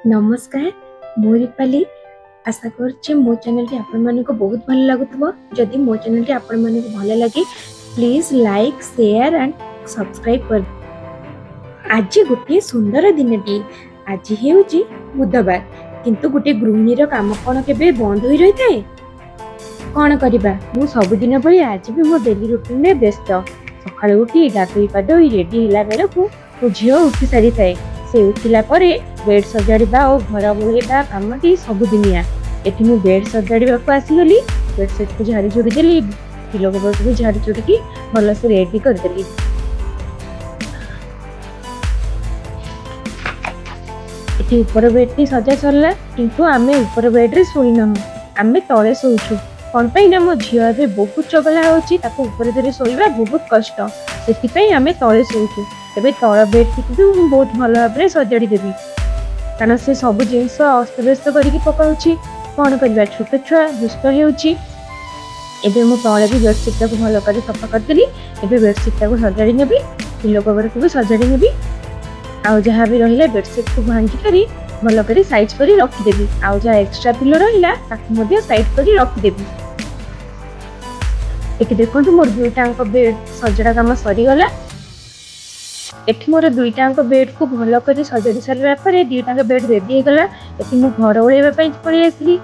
नमस्कार मु रूपाली आशा कर मो चैनल टी आपण मानको बहुत भल लागुथबो। जदि मो चैनल टी आपण मानको भल लगे please like share and subscribe कर। आज गोटे सुंदर दिन टी आज हेउची बुधवार किंतु गोटे गृहिणी काम कोन केबे बंद होई रही थाए। कोन करिबा मु सब दिन भली आज भी मो डेली रूटीन में व्यस्त। सकाळ उठी गाधोई पाधोई रेडी हिला बेला को मो झियो उठी सारी थाए। से उठिला परे बेड सजाड़िबा और घर बोलैबा कामटी सबुदिनिया। एठी मु बेड सजाड़िबा को आसीगली। बेडशीट को झाड़ी झुड़ी देली, पिलो कवर को झाड़ी झुड़ी भल से रेडी कर देली। एठी ऊपर बेड टी सजा सरला किंतु आमे ऊपर बेड रे सोई न, आमे तळे सोउछु। कोन पई ना मो झियो अबे बहुत चगला होची, ताको ऊपर धरे सोईबा बहुत कष्ट, सेति पई आमे तळे सोउछु। एबे तळ बेड टी मु बहुत भल भाबरे सजाड़ी देबी कारण से सब जिनस अस्त व्यस्त करके पकाउछि। कौन करबा छोट छुआ दुष्ट हेउछि। एबे मु तळे भी बेडशीट को भल कर सफा करदेली। एबे बेडशीट को सजाड़ी नेबी, पिलो कवर को भी सजाड़ी नेबी। आउ जहाँ भी रहिला बेडशीट को भांगी करी भल कर साइज करी रखी देबी। आउ जहाँ एक्स्ट्रा पिलो रहिला ताकू मध्ये साइड करी रखी देबी। एके देखंतु मोर दुईटांक बेड सजड़ा काम सरी गला। एठी मोर दुईटांक बेड को भल कर सजाड़ी सारा पर दुईटांक बेड रेडी हो गला। एठी मु घर ओळेबा पई पळी आसली।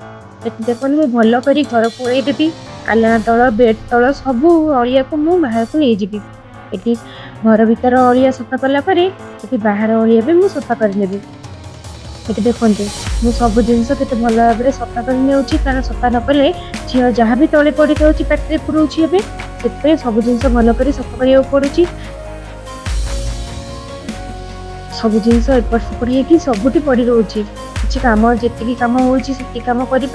एठी देखन मु भल करी घर ओळेई देबी। आलना तळ बेड तळ सब अलिया को मु बाहर को ले जिबी। एठी घर भीतर अलिया सफा कला परे एठी बाहर अलिया भी मु सफा कर नेबी। एठी देखंतु मु सब जिंस केते भल भाबरे सफा कर नेउची कारण सफा न कले झियो जहाँ भी तळे पड़ी थाउची पेटरे पुरौची। एबे सेते सब जिंस भल करी सफा करिया पड़ुची। सब जिनस एपट सेपट होगी सबुठी पड़ी रोचे। किसी कम जी कम होती कम कर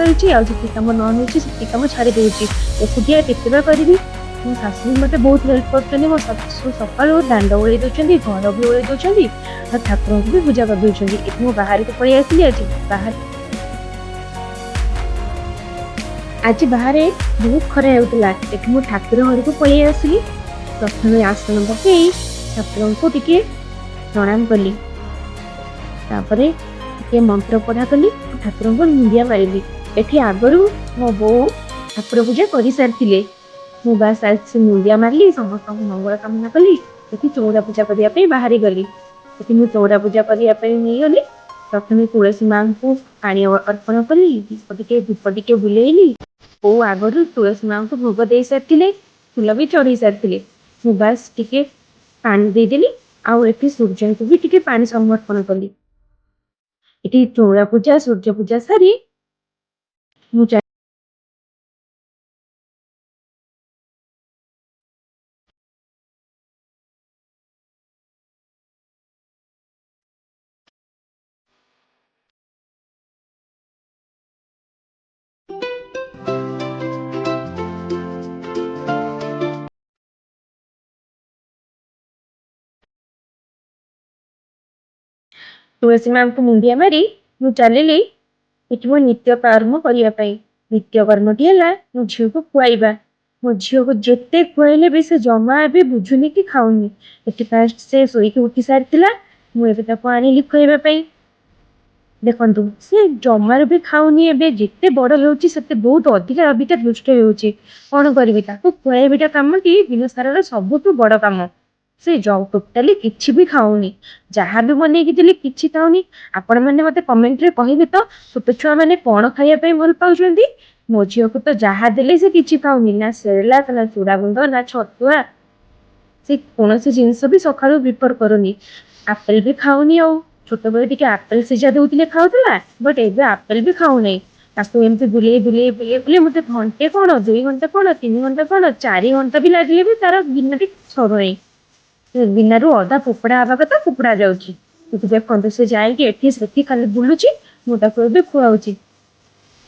कम न होती कम छाड़ी दूसरी। एकुटिया केतबा करी मो शाशु मत बहुत हेल्प कर। मो शाशु सका दांड ओल्ले दौरान घर भी ओल्ले दौरान ठाकुर को भी पूजा कर दौरान। मो बाहर को पलि आसली। आज बाहर बहुत खरा होता। मो ठाकुर घर को पलि आसली। प्रथम आसन पकई ठाकुर को टिके प्रणाम कली, तापरे के मंत्र पढ़ा कली, ठाकुर को मुंडिया मारिली। एठी आगरु मो बो ठाकुर पूजा करि सारथिले। मु बास से मुंडिया मारली, समस्त मंगल कामना कली। एठी चौरा पूजा करिया पे बाहरी गली। एठी मु चौरा पूजा करिया पे नै गली। प्रथमे तुलसी मां को पानी अर्पण कली, दीपटिके धूपटिके बुलेइली। ओ आगरु तुलसी मां को भोग दे सारथिले, फूल भी चढ़ी सारथिले। मु बास टिके पानी दे देली। आउ एठी सूर्य को भी टिके पानी समर्पण कली। एठी चौरा पूजा सूर्य पूजा सारी मु तुलसी मां को मुंडिया मारी मु चलिली एठी मो नित्य कर्म करिया पई। नित्य कर्मटी हैला मो झियो को खुआइबा। मो झियो को जेते खुआइले भी से जमा भी बुझुनी कि खाउनी। एठी फास्ट से सोई के उठी सारथिला। मु एबे ताको आनिली खुआइबा पई। देखंतु से जमार भी खाउनी। एबे जेते बड़ हेउची सेते बहुत अधिक अबिका दुष्ट हेउची। कोन करबी ताको खुआइबिटा कामटी दिन सारा सबुठु बड़ काम। से टोटाली किछि भी खाउनी। जहाँ भी बनै कि देली किछि खाउनी। आपण माने मते कमेंट रे कहिबे तो छोट छुआ माने कोन खाइया पई भल पाउछंती। मो झियो को तो जहाँ देले से किछि खाउनी, ना सेरेलाक ना चूड़ा गुंड ना छतुआ। से कोनोसी जिंस भी सकाळु प्रिफर करूनी। एप्पल भी खाउनी। आ छोट बेले टिके एप्पल सिजा देउतिले खाउतला, बट एबे एप्पल भी खाउ नै। ताको एमती बुले मते घंटे कोन 2 घंटा कोन 3 घंटा कोन 4 घंटा भी लागले भी तार गिनती सरो नै। बिना रु अधा फोपड़ा आवा कथा फोपड़ा जाउची। देखंतु से जाई कि एठी सेठी खाली बुलुची। मु ताको एबे खुआउची।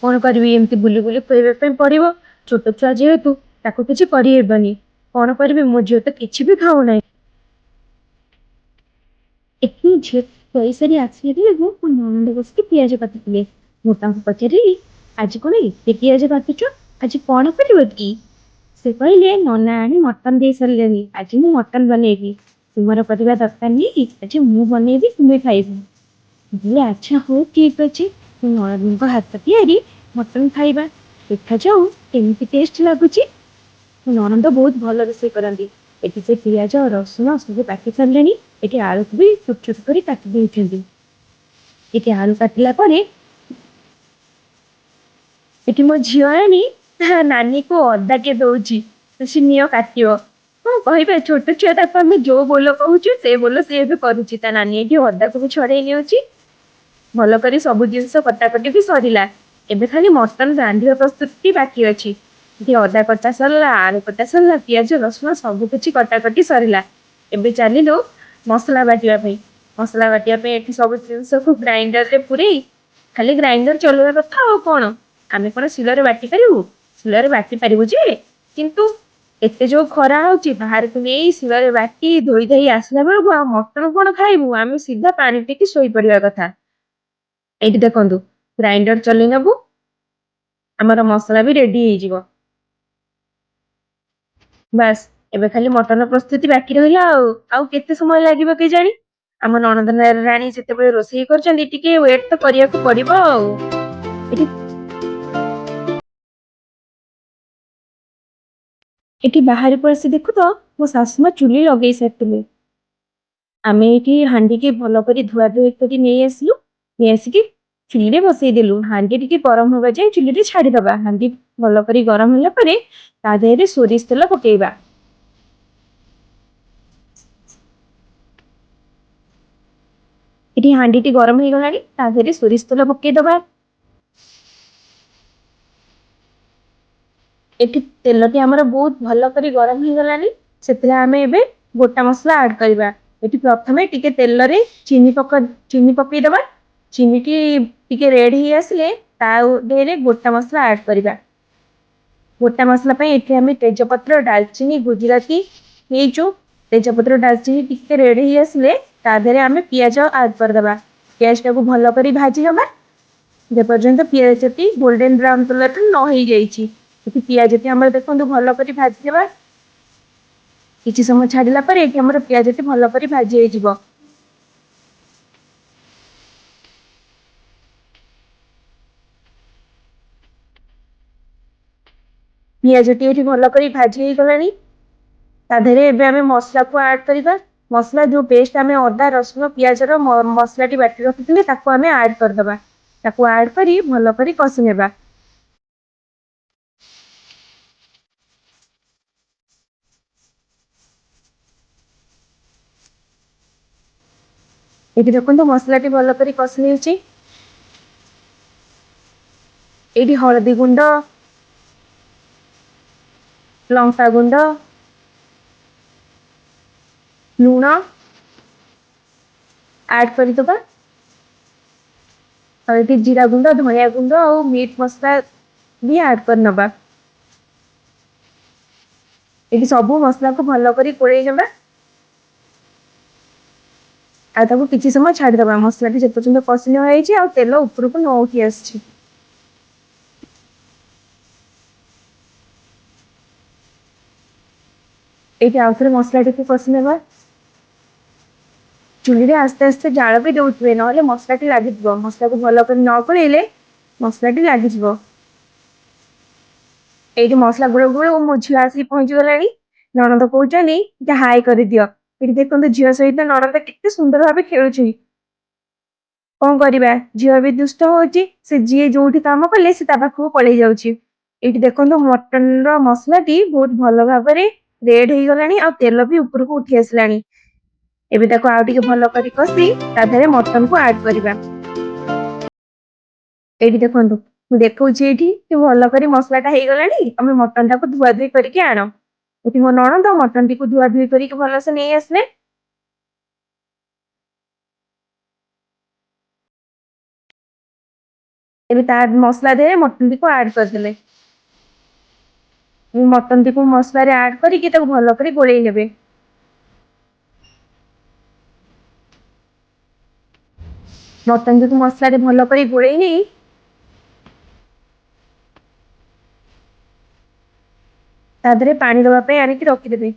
कोन करबी एमती बुली बुली खुआइबे पई पड़िबो। छोट छुआ जेहेतु ताको किछि करि हेबनी। कोन करबी मो झियो तो किछि भी खाउ नै। एठी झियो पैसारी आसीले मु नंद बसके पियाज काटुतिले। मु ताको पचारिली आज कोन एते पियाज काटुचो, आज कोन करिवो की। से कहले नना आनी मटन दे सारे। आज मु मटन बनैबी। तुमर परिवार दरकार नहीं, आज मु बनैबी तुम्हें खाइबो। କହିଲେ ଆଚ୍ଛା ହଉ ଠିକ୍ ଅଛି, ମୁଁ ନଣନ୍ଦଙ୍କ ହାତ ତିଆରି ମଟନ ଖାଇବା। ଦେଖାଯାଉ କେମିତି ଟେଷ୍ଟ ଲାଗୁଛି। ମୋ ନଣନ୍ଦ ବହୁତ ଭଲ ରୋଷେଇ କରନ୍ତି। ଏଠି ସେ ପିଆଜ ରସୁଣ ସବୁ କାଟି ସାରିଲେଣି। ଏଠି ଆଳୁକୁ ବି ଛୋଟ ଛୋଟ କରି କାଟି ଦେଇଛନ୍ତି। ଏଠି ଆଳୁ କାଟିଲା ପରେ ଏଠି ମୋ ଝିଅ ଆଣି ତା ନାନୀକୁ ଅଦା ଟେ ଦଉଛି, ସେ ନିଅ କାଟିବ। କଣ କହିବେ, ଛୋଟ ଛୁଆ, ତାକୁ ଆମେ ଯୋଉ ବୋଲ କହୁଛୁ ସେ ବୋଲ ସେ ଏବେ କରୁଛି। ତା ନାନୀ ଏଠି ଅଦାକୁ ବି ଛଡେଇ ନେଉଛି। ଭଲ କରି ସବୁ ଜିନିଷ କଟାକଟି ବି ସରିଲା। ଏବେ ଖାଲି ମଟନ ରାନ୍ଧିବା ପ୍ରସ୍ତୁତି ବାକି ଅଛି। ଏଠି ଅଦା କଟା ସରିଲା, ଆଳୁ କଟା ସରିଲା, ପିଆଜ ରସୁଣ ସବୁ କିଛି କଟାକଟି ସରିଲା। ଏବେ ଚାଲିଲୁ ମସଲା ବାଟିବା ପାଇଁ। ମସଲା ବାଟିବା ପାଇଁ ଏଠି ସବୁ ଜିନିଷକୁ ଗ୍ରାଇଣ୍ଡରରେ ପୁରେଇ ଖାଲି ଗ୍ରାଇଣ୍ଡର ଚଲେଇବା କଥା ଆଉ କଣ। ଆମେ କଣ ଶିଳରେ ବାଟି ପାରିବୁ? ଶିଳରେ ବାଟି ପାରିବୁ ଯେ, କିନ୍ତୁ ଏତେ ଯୋଉ ଖରା ହଉଛି ବାହାରକୁ ନେଇ ଶିଳରେ ବାଟି ଧୋଇ ଧାଇ ଆସିଲା ବେଳକୁ ଆଉ ମଟନ କଣ ଖାଇବୁ? ଆମେ ସିଧା ପାଣି ପିଇକି ଶୋଇପଡିବା କଥା। ଏଇଠି ଦେଖନ୍ତୁ, ଗ୍ରାଇଣ୍ଡର ଚଲେଇ ନେବୁ, ଆମର ମସଲା ବି ରେଡି ହେଇଯିବ। ବାସ୍, ଏବେ ଖାଲି ମଟନ ପ୍ରସ୍ତୁତି ବାକି ରହିଲା। ଆଉ କେତେ ସମୟ ଲାଗିବ କେଜାଣି? ଆମ ନଣନ୍ଦ ରାଣୀ ଯେତେବେଳେ ରୋଷେଇ କରୁଛନ୍ତି ଟିକେ ୱେଟ ତ କରିବାକୁ ପଡିବ ଆଉ। ଏଠି ଏଠି ବାହାରକୁ ଆସି ଦେଖୁ ତ ମୋ ଶାଶୁମା ଚୁଲି ଲଗେଇ ସାରିଥିଲେ। ଆମେ ଏଇଠି ହାଣ୍ଡିକି ଭଲ କରି ଧୁଆ ଧୁଇ କରି ନେଇ ଆସିଲୁ। ନେଇ ଆସିକି ଚୁଲିରେ ବସେଇଦେଲୁ। ହାଣ୍ଡି ଟିକେ ଗରମ ହବା ଯାଏ ଚୁଲିରେ ଛାଡିଦବା। ହାଣ୍ଡି ଭଲ କରି ଗରମ ହେଲା ପରେ ତା ଦେହରେ ସୋରିଷ ତେଲ ପକେଇବା। ଏଠି ହାଣ୍ଡିଟି ଗରମ ହେଇଗଲାଣି, ତା ଦେହରେ ସୋରିଷ ତେଲ ପକେଇଦବା। ଏଠି ତେଲଟି ଆମର ବହୁତ ଭଲ କରି ଗରମ ହେଇଗଲାଣି। ସେଥିରେ ଆମେ ଏବେ ଗୋଟା ମସଲା ଆଡ କରିବା। ଏଠି ପ୍ରଥମେ ଟିକେ ତେଲରେ ଚିନି ପକେଇଦବା। ଚିନିଟି ଟିକେ ରେଡ ହେଇ ଆସିଲେ ତା ଦେହରେ ଗୋଟା ମସଲା ଆଡ କରିବା। ଗୋଟା ମସଲା ପାଇଁ ଏଠି ଆମେ ତେଜପତ୍ର, ଡାଲଚିନି, ଗୁଜୁରାତି ନେଇଛୁ। ତେଜପତ୍ର ଡାଲଚିନି ଟିକେ ରେଡି ହେଇ ଆସିଲେ ତା ଦେହରେ ଆମେ ପିଆଜ ଆଡ କରିଦବା। ପିଆଜ ଟାକୁ ଭଲ କରି ଭାଜି ନବା ଯେପର୍ଯ୍ୟନ୍ତ ପିଆଜଟି ଗୋଲ୍ଡେନ ବ୍ରାଉନ କଲର ନ ହେଇଯାଇଛି। ଏଠି ପିଆଜଟି ଆମର ଦେଖନ୍ତୁ ଭଲ କରି ଭାଜିଦେବା। କିଛି ସମୟ ଛାଡିଲା ପରେ ଏଠି ଆମର ପିଆଜଟି ଭଲ କରି ଭାଜି ହେଇଯିବ। ପିଆଜଟି ଏଠି ଭଲ କରି ଭାଜି ହେଇଗଲାଣି। ତା ଦେହରେ ଏବେ ଆମେ ମସଲାକୁ ଆଡ କରିବା। ମସଲା ଯୋଉ ପେଷ୍ଟ ଆମେ ଅଦା ରସୁଣ ପିଆଜର ମସଲାଟି ବାଟି ରଖିଥିଲେ ତାକୁ ଆମେ ଆଡ କରିଦବା। ତାକୁ ଆଡ କରି ଭଲ କରି କଷି ନେବା। ଏଠି ଦେଖନ୍ତୁ ମସଲାଟି ଭଲ କରି କଷି ନେଇଛି। ଏଇଠି ହଳଦୀ ଗୁଣ୍ଡ, ଲଙ୍କାଗୁଣ୍ଡ, ଲୁଣ ଆଡ କରିଦବା। ଆଉ ଏଠି ଜିରା ଗୁଣ୍ଡ, ଧନିଆ ଗୁଣ୍ଡ ଆଉ ମିଟ୍ ମସଲା ବି ଆଡ କରି ନବା। ଏଠି ସବୁ ମସଲାକୁ ଭଲ କରି ଗୋଳେଇ ନବା। ଆଉ ତାକୁ କିଛି ସମୟ ଛାଡିଦବା। ମସଲାଟି ଯେପର୍ଯ୍ୟନ୍ତ କଷି ନ ହେଇଛି ଆଉ ତେଲ ଉପରକୁ ନ ଉଠି ଆସିଛି। ଏଇଠି ଆଉଥରେ ମସଲାଟିକୁ କଷି ନେବା। ଚୁଲିରେ ଆସ୍ତେ ଆସ୍ତେ ଜାଳ ବି ଦଉଥିବେ, ନହେଲେ ମସଲାଟି ଲାଗିଯିବ। ମସଲାକୁ ଭଲ କରି ନ ଗୋଳେଇଲେ ମସଲାଟି ଲାଗିଯିବ। ଏଇଠି ମସଲା ଗୋଳଉ ଗୋଳଉ ମୋ ଝିଅ ଆସିକି ପହଞ୍ଚି ଗଲାଣି। ନଣନ୍ଦ କହୁଛନ୍ତି ଟିକେ ହାଇ କରିଦିଅ। ଏଠି ଦେଖନ୍ତୁ ଝିଅ ସହିତ ନଣନ୍ଦ କେତେ ସୁନ୍ଦର ଭାବେ ଖେଳୁଛି। କଣ କରିବା, ଝିଅ ବି ଦୁଷ୍ଟ ହଉଛି। ସେ ଯିଏ ଯୋଉଠି କାମ କଲେ ସେ ତା ପାଖକୁ ପଳେଇ ଯାଉଛି। ଏଇଠି ଦେଖନ୍ତୁ ମଟନର ମସଲାଟି ବହୁତ ଭଲ ଭାବରେ ରେଡ ହେଇଗଲାଣି ଆଉ ତେଲ ବି ଉପରକୁ ଉଠି ଆସିଲାଣି। ଏବେ ତାକୁ ଆଉ ଟିକେ ଭଲ କରି କଷି ତା ଦେହରେ ମଟନକୁ ଆଡ କରିବା। ଏଇଠି ଦେଖନ୍ତୁ, ମୁଁ ଦେଖଉଛି ଏଇଠି ଭଲ କରି ମସଲାଟା ହେଇଗଲାଣି। ଆମେ ମଟନ ଟାକୁ ଧୁଆ ଧୁଇ କରିକି ଆଣ। ଏଠି ମୋ ନଣନ୍ଦ ମଟନଟିକୁ ଧୁଆ ଧୁଇ କରିକି ଭଲସେ ନେଇ ଆସିଲେ। ଏବେ ତା ମସଲା ଦେହରେ ମଟନଟିକୁ ଆଡ କରିଦେଲେ। ମଟନଟିକୁ ମସଲାରେ ଆଡ କରିକି ତାକୁ ଭଲ କରି ଗୋଳେଇ ନେବେ। ମଟନଟିକୁ ମସଲାରେ ଭଲ କରି ଗୋଳେଇ ନେଇ ତା ଦେହରେ ପାଣି ଦବା ପାଇଁ ଆଣିକି ରଖିଦେବେ।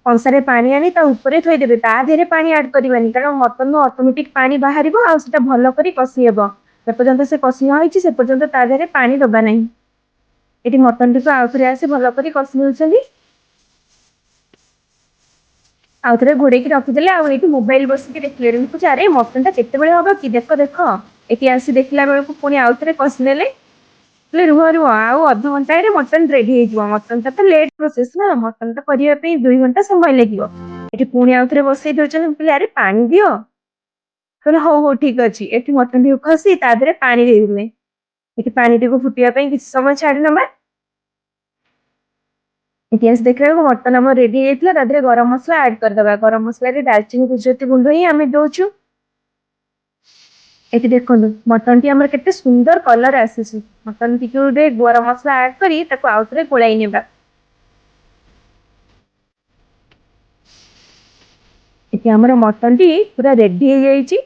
କଂସାରେ ପାଣି ଆଣି ତା ଉପରେ ଥୋଇଦେବେ, ତା ଦେହରେ ପାଣି ଆଡ୍ କରିବାନି, କାରଣ ମଟନରୁ ଅଟୋମେଟିକ ପାଣି ବାହାରିବ ଆଉ ସେଟା ଭଲ କରି କଷି ହେବ। ଯେ ପର୍ଯ୍ୟନ୍ତ ସେ କଷି ନ ହେଇଛି ସେ ପର୍ଯ୍ୟନ୍ତ ତା ଦେହରେ ପାଣି ଦବା ନାହିଁ। ଏଠି ମଟନଟିକୁ ଆଉଥରେ ଆସି ଭଲ କରି କଷି ନେଉଛନ୍ତି। ଆଉଥରେ ଘୋଡେଇକି ରଖିଦେଲେ ଆଉ ଏଇଠି ମୋବାଇଲ ବସିକି ଦେଖିଲେ। ଦେଖୁଛି ଆରେ ମଟନ ଟା କେତେବେଳେ ହବ କି, ଦେଖ ଦେଖ। ଏଠି ଆସି ଦେଖିଲା ବେଳକୁ ପୁଣି ଆଉଥରେ କଷିନେଲେ। ହେଲେ ରୁହ ରୁହ, ଆଉ ଅଧଘଣ୍ଟାରେ ମଟନ ରେଡି ହେଇଯିବ। ମଟନ ଟା ତ ଲେଟ୍ ପ୍ରୋସେସ ନା, ମଟନ ଟା କରିବା ପାଇଁ 2 ଘଣ୍ଟା ସମୟ ଲାଗିବ। ଏଠି ପୁଣି ଆଉଥରେ ବସେଇ ଦଉଛନ୍ତି। ମୁଁ କହିଲି ଆରେ ପାଣି ଦିଅ। କହିଲେ ହଉ ହଉ ଠିକ ଅଛି। ଏଠି ମଟନ ଟିକୁ ଖସି ତା ଦେହରେ ପାଣି ଦେଇଦେଲେ। ଏଠି ପାଣିଟିକୁ ଫୁଟିବା ପାଇଁ କିଛି ସମୟ ଛାଡି ନବା। ଏଠି ଆସି ଦେଖିଲା ବେଳକୁ ମଟନ ଆମର ରେଡି ହେଇଯାଇଥିଲା। ତା ଦେହରେ ଗରମ ମସଲା ଆଡ୍ କରିଦବା। ଗରମ ମସଲାରେ ଡାଲଚିନି ଗୁଜୁରାତି ଗୁଣ୍ଡ ହିଁ ଆମେ ଦଉଛୁ। ଏଠି ଦେଖନ୍ତୁ ମଟନ ଟି ଆମର କେତେ ସୁନ୍ଦର କଲର ଆସିଛି। ମଟନ ଟିକୁ ଗରମ ମସଲା ଆଡ୍ କରି ତାକୁ ଆଉଥରେ ଗୋଳାଇ ନେବା। ଏଠି ଆମର ମଟନ ଟି ପୁରା ରେଡି ହେଇଯାଇଛି।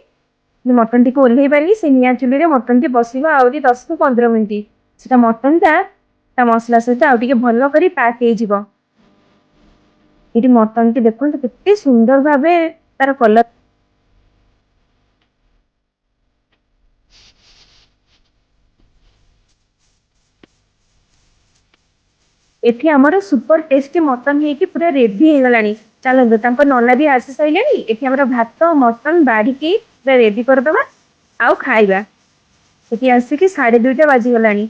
ମଟନ ଟିକୁ ଓହ୍ଲେଇ ପାରିକି ସେ ନିଆଁ ଚୁଲିରେ ମଟନ ଟି ବସିବ ଆହୁରି 10 ରୁ 15 ମିନିଟ୍। ସେଟା ମଟନ ଟା ତା ମସଲା ସହିତ ଆଉ ଟିକେ ଭଲ କରି ପାକ୍ ହେଇଯିବ। ଏଠି ମଟନ ଟି ଦେଖନ୍ତୁ କେତେ ସୁନ୍ଦର ଭାବେ ତାର କଲର। ଏଠି ଆମର ସୁପର ଟେଷ୍ଟି ମଟନ ହେଇକି ପୁରା ରେଡି ହେଇଗଲାଣି। ଚାଲନ୍ତୁ ତାଙ୍କ ନନା ବି ଆସି ସାରିଲେଣି। ଏଠି ଆମର ଭାତ ମଟନ ବାଢିକି ପୁରା ରେଡି କରିଦବା ଆଉ ଖାଇବା। ସେଠି ଆସିକି 2:30 ବାଜିଗଲାଣି।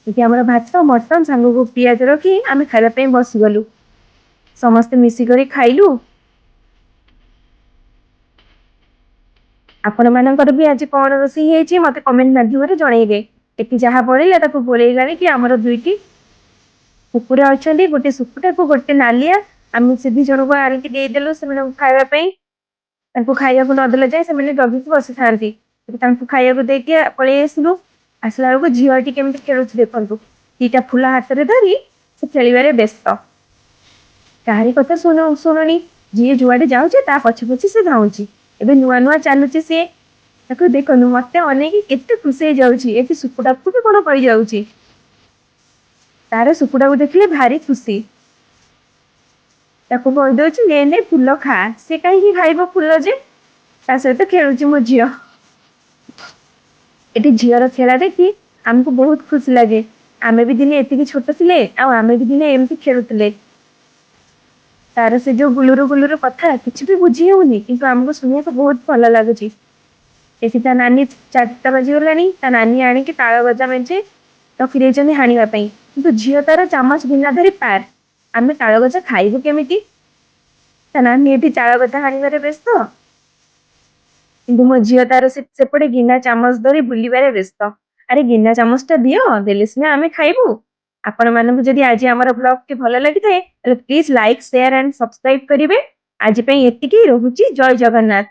ଏଠି ଆମର ଭାତ ମଟନ ସାଙ୍ଗକୁ ପିଆଜ ରଖି ଆମେ ଖାଇବା ପାଇଁ ବସିଗଲୁ। ସମସ୍ତେ ମିଶିକରି ଖାଇଲୁ। ଆପଣ ମାନଙ୍କର ବି ଆଜି କଣ ରୋଷେଇ ହେଇଛି ମତେ କମେଣ୍ଟ ମାଧ୍ୟମରେ ଜଣେଇବେ। ଏଠି ଯାହା ବଳିଲା ତାକୁ ଗୋଳେଇ ଗାଳିକି ଆମର 2ଟି କୁକୁଡ଼ା ଅଛନ୍ତି। ଗୋଟେ ଶୁକୁଟାକୁ ଗୋଟେ ନାଲିଆ ଆମେ ସେ 2 ଜଣଙ୍କୁ ଆଣିକି ଦେଇଦେଲୁ ସେମାନଙ୍କୁ ଖାଇବା ପାଇଁ। ତାଙ୍କୁ ଖାଇବାକୁ ନଦେଲେ ଯାଏ ସେମାନେ ଜଗିକି ବସିଥାନ୍ତି। ତାଙ୍କୁ ଖାଇବାକୁ ଦେଇକି ପଳେଇ ଆସିଲୁ। ଆସିଲା ବେଳକୁ ଝିଅ ଏଠି କେମିତି ଖେଳୁଛି ଦେଖନ୍ତୁ। 2ଟା ଫୁଲ ହାତରେ ଧରି ସେ ଖେଳିବାରେ ବ୍ୟସ୍ତ। କାହାରି କଥା ଶୁଣୁନି। ଯିଏ ଯୁଆଡେ ଯାଉଛି ତା ପଛେ ପଛେ ସେ ଧାଉଁଛି। ଏବେ ନୂଆ ନୂଆ ଚାଲୁଛି ସିଏ। ତାକୁ ଦେଖନ୍ତୁ ମତେ ଅନେଇକି କେତେ ଖୁସି ହେଇଯାଉଛି। ଏଠି ଶୁକୁଟାକୁ ବି କଣ କହିଯାଉଛି। ତାର ଶୁକୁଟାକୁ ଦେଖିଲେ ଭାରି ଖୁସି। ତାକୁ କହିଦଉଛି ନେ ନେ ଫୁଲ ଖା। ସେ କାହିଁକି ଖାଇବ ଫୁଲ ଯେ, ତା ସହିତ ଖେଳୁଛି ମୋ ଝିଅ। ଏଠି ଝିଅର ଖେଳ ଦେଖି ଆମକୁ ବହୁତ ଖୁସି ଲାଗେ। ଆମେ ବି ଦିନେ ଏତିକି ଛୋଟ ଥିଲେ ଆଉ ଆମେ ବି ଦିନେ ଏମିତି ଖେଳୁଥିଲେ। ତାର ସେ ଯୋଉ ଗୁଲୁରୁ ଗୁଲୁରୁ କଥା କିଛି ବି ବୁଝି ହଉନି କିନ୍ତୁ ଆମକୁ ଶୁଣିବାକୁ ବହୁତ ଭଲ ଲାଗୁଛି। ଏଠି ତା ନାନୀ 4ଟା ବାଜିଗଲାଣି ତା ନାନୀ ଆଣିକି ତାଳ ଗଜା ମେଞ୍ଚେ ରଖିଦେଇଛନ୍ତି ହାଣିବା ପାଇଁ। କିନ୍ତୁ ଝିଅ ତାର ଚାମଚ ଗିନା ଧରି ପାର। ଆମେ ତାଳଗଜା ଖାଇବୁ କେମିତି? ତା ନାନୀ ଏଠି ତାଳଗଜା ହାଣିବାରେ ବ୍ୟସ୍ତ। କିନ୍ତୁ ମୋ ଝିଅ ତାର ସେପଟେ ଗିନା ଚାମଚ ଧରି ବୁଲିବାରେ ବ୍ୟସ୍ତ। ଆରେ ଗିନା ଚାମଚ ଟା ଦିଅ ଦେଲେ ସିନା ଆମେ ଖାଇବୁ। ଆପଣ ମାନଙ୍କୁ ଯଦି ଆଜି ଆମର ବ୍ଲଗ ଟି ଭଲ ଲାଗିଥାଏ ତାହେଲେ please like share and subscribe କରିବେ। ଆଜି ପାଇଁ ଏତିକି ରହୁଛି ଜୟ ଜଗନ୍ନାଥ।